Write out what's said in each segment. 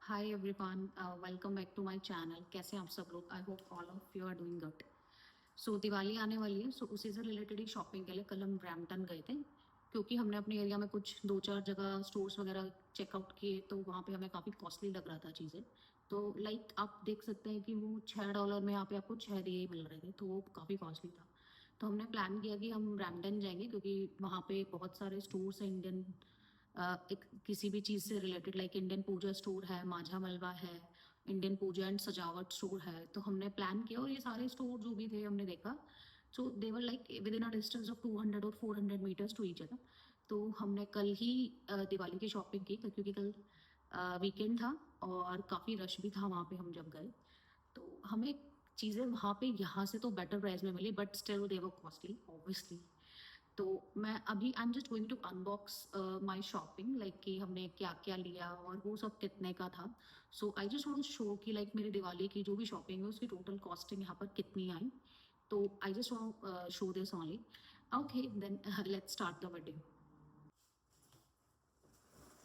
Hi everyone, welcome back to my channel. कैसे हैं आप सब लोग? I hope all of you are doing good. So Diwali आने वाली है, सो उसी से रिलेटेड ही शॉपिंग के लिए कल हम ब्रैम्पटन गए थे, क्योंकि हमने अपने एरिया में कुछ दो चार जगह स्टोर्स वगैरह चेकआउट किए, तो वहाँ पे हमें काफ़ी कॉस्टली लग रहा था चीज़ें। तो लाइक आप देख सकते हैं कि वो $6 में यहाँ पे आपको 6 दिए ही मिल रहे थे, तो वो काफ़ी कॉस्टली था। तो हमने प्लान किया कि हम ब्रैम्पटन जाएंगे, क्योंकि वहाँ पे बहुत सारे स्टोर्स हैं इंडियन, एक किसी भी चीज़ से रिलेटेड, लाइक इंडियन पूजा स्टोर है, माझा मलबा है, इंडियन पूजा एंड सजावट स्टोर है। तो हमने प्लान किया और ये सारे स्टोर जो भी थे हमने देखा, so they were like within a distance of 200 और 400 मीटर्स टू ईच अदर। तो हमने कल ही दिवाली की शॉपिंग की, क्योंकि कल वीकेंड था और काफ़ी रश भी था वहाँ पे हम जब गए। तो हमें चीज़ें वहाँ पे यहाँ से तो बेटर प्राइस में मिली, but still they were costly obviously. तो मैं अभी I am just going to unbox my shopping, like कि हमने क्या क्या लिया और वो सब कितने का था। So I just want to show कि लाइक मेरी दिवाली की जो भी शॉपिंग है उसकी टोटल कॉस्टिंग यहाँ पर कितनी आई। तो I just want show this only. Okay then let's start the video.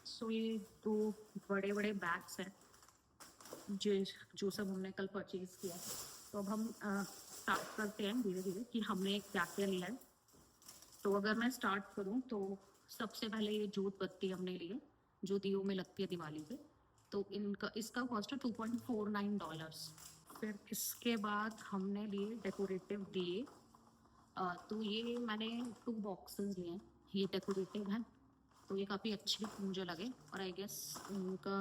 So ये दो बड़े बड़े बैग्स हैं जो जो सब हमने कल परचेज किया है। तो अब हम स्टार्ट करते हैं धीरे धीरे कि हमने क्या क्या लिया है। तो अगर मैं स्टार्ट करूं तो सबसे पहले ये जोत बत्ती हमने ली है, जो दियों में लगती है दिवाली पे। तो इनका इसका कॉस्ट है $2.49। फिर इसके बाद हमने लिए डेकोरेटिव दिए। तो ये मैंने 2 बॉक्सेस लिए हैं, ये डेकोरेटिव हैं। तो ये काफ़ी अच्छे मुझे लगे, और आई गेस इनका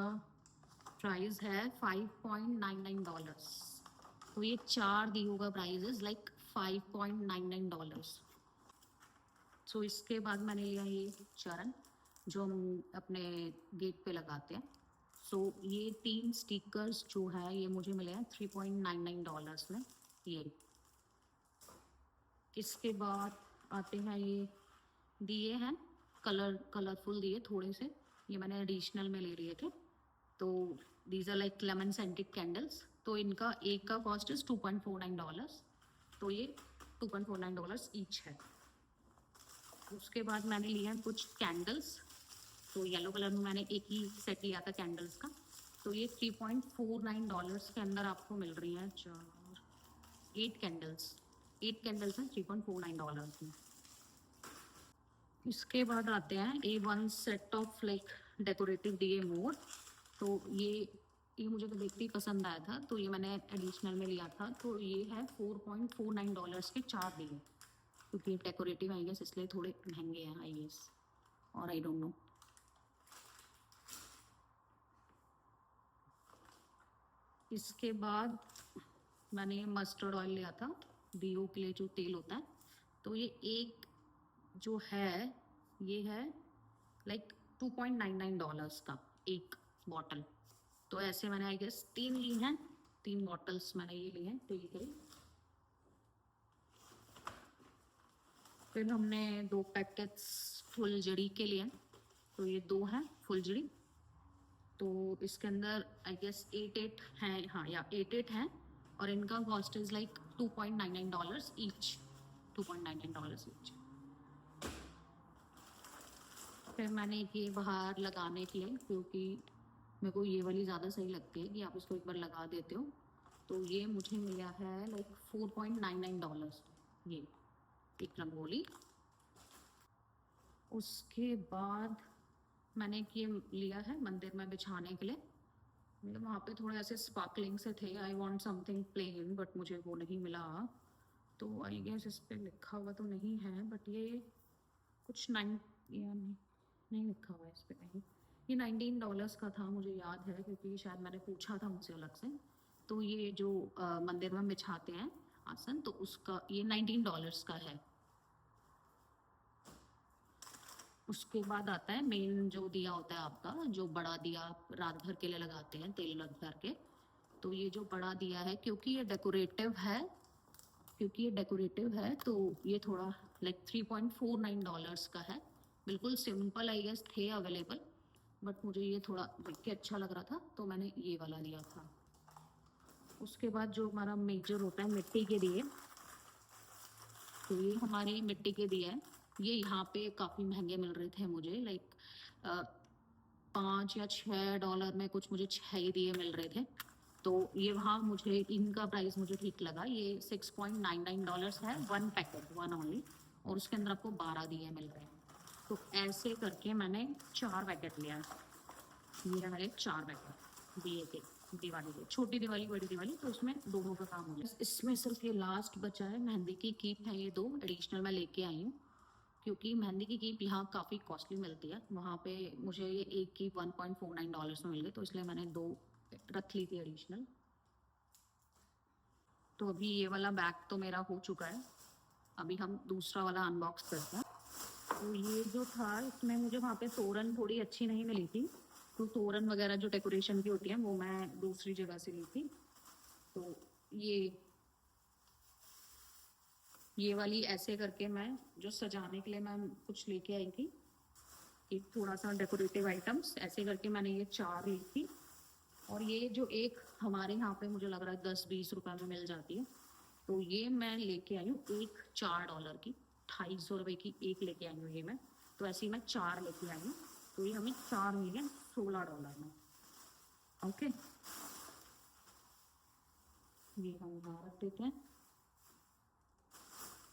प्राइस है $5.99। तो ये 4 दियों का प्राइस इज लाइक $5.99। सो इसके बाद मैंने लिया ये चरण, जो हम अपने गेट पे लगाते हैं। सो ये 3 स्टिकर्स जो है ये मुझे मिले हैं $3.99 में। ये इसके बाद आते हैं ये दिए हैं, कलरफुल दिए थोड़े से, ये मैंने एडिशनल में ले लिए थे। तो these are like lemon scented candles. तो इनका एक का कॉस्ट इज $2.49। तो ये $2.49 ईच है। उसके बाद मैंने लिया कुछ कैंडल्स। तो येलो कलर में मैंने एक ही सेट लिया था कैंडल्स का। तो ये $3.49 के अंदर आपको मिल रही हैं। 8 कैंडल्स, 8 कैंडल्स हैं $3.49 में। इसके बाद आते हैं A1 set of like decorative दिए मोर। तो ये मुझे तो देखते ही पसंद आया था, तो ये मैंने एडिशनल में लिया था। तो ये है $4.49 के 4 दिए, क्योंकि डेकोरेटिव आई गेस इसलिए थोड़े महंगे हैं आई गेस, और आई डोंट नो। इसके बाद मैंने मस्टर्ड ऑयल लिया था, दियो के लिए जो तेल होता है। तो ये एक जो है ये है लाइक $2.99 का एक बॉटल। तो ऐसे मैंने आई गेस 3 ली हैं, 3 बॉटल्स मैंने ये ली हैं तेल के। फिर हमने 2 पैकेट्स फुलझड़ी के लिए, तो ये 2 हैं फुलझड़ी। तो इसके अंदर आई गेस 8 हैं, हाँ या 8 हैं, और इनका cost is like $2.99 each, $2.99 each. फिर मैंने ये बाहर लगाने के लिए, क्योंकि मेरे को ये वाली ज़्यादा सही लगती है कि आप इसको एक बार लगा देते हो। तो ये मुझे मिला है लाइक $4.99, ये एक रंगोली। उसके बाद मैंने ये लिया है मंदिर में बिछाने के लिए। मतलब वहाँ पे थोड़े ऐसे स्पार्कलिंग से थे, I want something plain, but मुझे वो नहीं मिला। तो आई गेस इस पर लिखा हुआ तो नहीं है, बट ये कुछ या नहीं लिखा हुआ है इस पर कहीं। ये $19 का था, मुझे याद है, क्योंकि शायद मैंने पूछा था उनसे अलग से। तो ये जो मंदिर में बिछाते हैं आसन, तो उसका ये $19 का है। उसके बाद आता है मेन जो दिया होता है आपका, जो बड़ा दिया आप रात भर के लिए लगाते हैं तेल लग भर के। तो ये जो बड़ा दिया है, क्योंकि ये डेकोरेटिव है, तो ये थोड़ा लाइक $3.49 का है। बिल्कुल सिंपल आई गेस थे अवेलेबल, बट मुझे ये थोड़ा देख के अच्छा लग रहा था, तो मैंने ये वाला लिया था। उसके बाद जो हमारा मेजर होता है मिट्टी के दिए, तो ये हमारे मिट्टी के दिए हैं। ये यहाँ पे काफ़ी महंगे मिल रहे थे मुझे, लाइक 5 या $6 में कुछ मुझे 6 ही दिए मिल रहे थे। तो ये वहाँ मुझे इनका प्राइस मुझे ठीक लगा। ये $6.99 है, 1 पैकेट, 1 ओनली, और उसके अंदर आपको 12 दिए मिल रहे हैं। तो ऐसे करके मैंने 4 पैकेट लिया है। ये मेरे 4 पैकेट दिए थे दिवाली के, छोटी दिवाली बड़ी दिवाली, तो उसमें दोनों का काम हो गया। इसमें सिर्फ ये लास्ट बचा है, मेहंदी की कीप है, ये 2 एडिशनल मैं लेके आई हूँ, क्योंकि मेहंदी की कीप यहाँ काफ़ी कॉस्टली मिलती है। वहाँ पे मुझे ये एक कीप $1.49 में मिल गई, तो इसलिए मैंने 2 रख ली थी एडिशनल। तो अभी ये वाला बैग तो मेरा हो चुका है, अभी हम दूसरा वाला अनबॉक्स करते हैं। तो ये जो था, इसमें मुझे वहाँ पे तोरण थोड़ी अच्छी नहीं मिली थी, तो तोरण वगैरह जो डेकोरेशन की होती है वो मैं दूसरी जगह से ली थी। तो ये वाली ऐसे करके मैं जो सजाने के लिए मैं कुछ लेके आई थी, एक थोड़ा सा डेकोरेटिव आइटम्स, ऐसे करके मैंने ये 4 ली थी। और ये जो एक हमारे यहाँ पे मुझे लग रहा है 10-20 रुपये में मिल जाती है, तो ये मैं लेके आई हूँ एक $4 की, $250 की एक लेके आई हूँ ये मैं। तो ऐसे ही मैं 4 लेके आई हूँ, तो ये हमें 4 मिले $16 में। ओके, ये हम यहाँ रख देते हैं।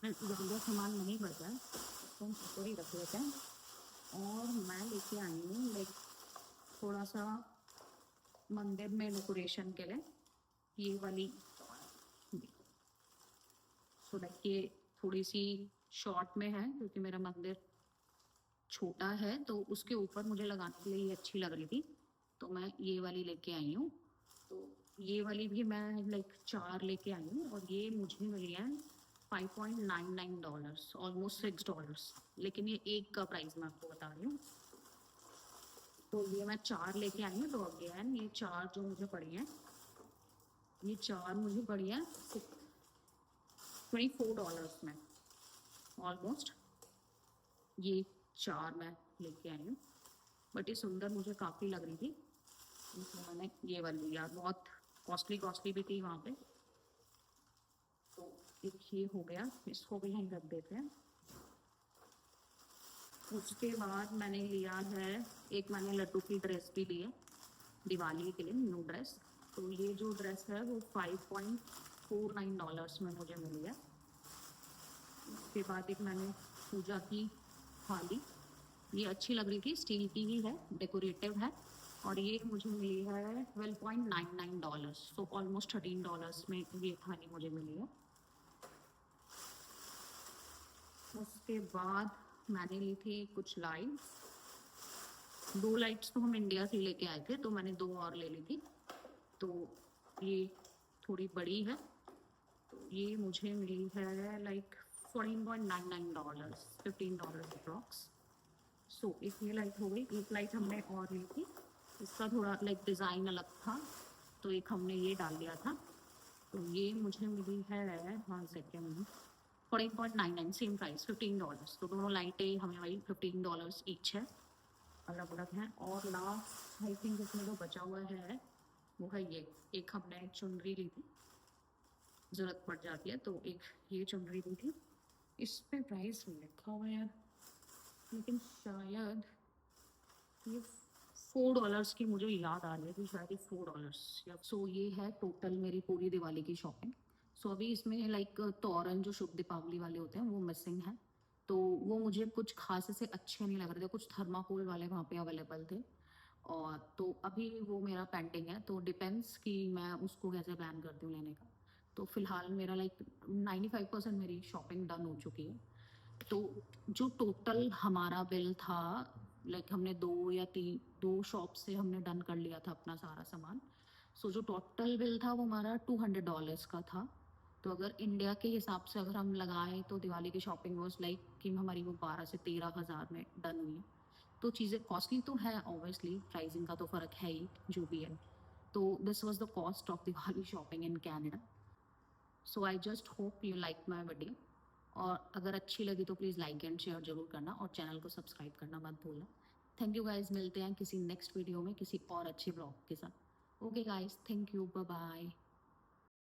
ज़्यादा सामान नहीं बचा है, तो हम इसको ही रख लेते हैं। और मैं लेके आई हूँ लाइक थोड़ा सा मंदिर में डेकोरेशन के लिए ये वाली। सो लाइक ये थोड़ी सी शॉर्ट में है, क्योंकि मेरा मंदिर छोटा है, तो उसके ऊपर मुझे लगाने के लिए ये अच्छी लग रही थी, तो मैं ये वाली लेके आई हूँ। तो ये वाली भी मैं लाइक 4 लेके आई हूँ, और ये मुझे मिली है $5.99, ऑलमोस्ट $6। लेकिन ये एक का प्राइस मैं आपको बता रही हूँ। तो ये मैं 4 लेके आई हूँ। तो अगेन ये 4 जो मुझे पड़ी हैं, ये 4 मुझे पड़ी है $24 में ऑलमोस्ट। ये 4 मैं लेके आई हूँ, बट ये सुंदर मुझे काफ़ी लग रही थी, इसलिए मैंने ये वाली लिया। बहुत कॉस्टली भी थी वहाँ पे। तो एक ये हो गया, इसको भी हम रख देते हैं। उसके बाद मैंने लिया है, एक मैंने लड्डू की ड्रेस भी ली है दिवाली के लिए, न्यू ड्रेस। तो ये जो ड्रेस है वो $5.49 में मुझे मिली है। उसके बाद एक मैंने पूजा की थाली, ये अच्छी लग रही थी, स्टील की ही है, डेकोरेटिव है, और ये मुझे मिली है $12.99, सो ऑलमोस्ट $13 में ये थाली मुझे मिली है। उसके बाद मैंने ली थी कुछ लाइट्स, 2 लाइट्स तो हम इंडिया से लेके आए थे, तो मैंने 2 और ले ली थी। तो ये थोड़ी बड़ी है, तो ये मुझे मिली है लाइक $14.99, $15 अप्रॉक्स। सो एक ये लाइट हो गई। एक लाइट हमने और ली थी, इसका थोड़ा लाइक डिज़ाइन अलग था, तो एक हमने ये डाल दिया था। तो ये मुझे मिली है, हाँ सेकेंड, $14.99, सेम प्राइस $15। तो दोनों लाइटें हमें वही $15 ईच है, अलग अलग हैं। और लास्ट आई थिंक इसमें जो बचा हुआ है वो है ये, एक हमने चुनरी ली थी, ज़रूरत पड़ जाती है, तो एक ये चुनरी ली थी। इस पे प्राइस नहीं लिखा हुआ है, लेकिन शायद ये $4 की मुझे याद आ रही है कि शायद ये $4 या। सो ये है टोटल मेरी पूरी दिवाली की शॉपिंग। सो अभी इसमें लाइक तोरण जो शुभ दीपावली वाले होते हैं वो मिसिंग है, तो वो मुझे कुछ खास ऐसे अच्छे नहीं लग रहे थे, कुछ थर्माकोल वाले वहाँ पे अवेलेबल थे, और तो अभी वो मेरा पेंडिंग है। तो डिपेंड्स कि मैं उसको कैसे प्लान करती हूँ लेने का। तो फिलहाल मेरा लाइक 95% मेरी शॉपिंग डन हो चुकी है। तो जो टोटल हमारा बिल था, लाइक हमने 2 शॉप से हमने डन कर लिया था अपना सारा सामान। सो जो टोटल बिल था वो हमारा $200 का था। तो अगर इंडिया के हिसाब से अगर हम लगाएं, तो दिवाली की शॉपिंग वॉज लाइक कि हमारी वो 12 से 13 हज़ार में डन हुई है। तो चीज़ें कॉस्टली तो है, ऑब्वियसली प्राइसिंग का तो फ़र्क है ही, जो भी है। तो this was the cost of Diwali shopping in Canada. So I just hope you like my video, और अगर अच्छी लगी तो प्लीज़ लाइक एंड शेयर जरूर करना, और चैनल को सब्सक्राइब करना मत भूलना। थैंक यू गाइज, मिलते हैं किसी नेक्स्ट वीडियो में किसी और अच्छे ब्लॉग के साथ। Okay guys, thank you, bye bye.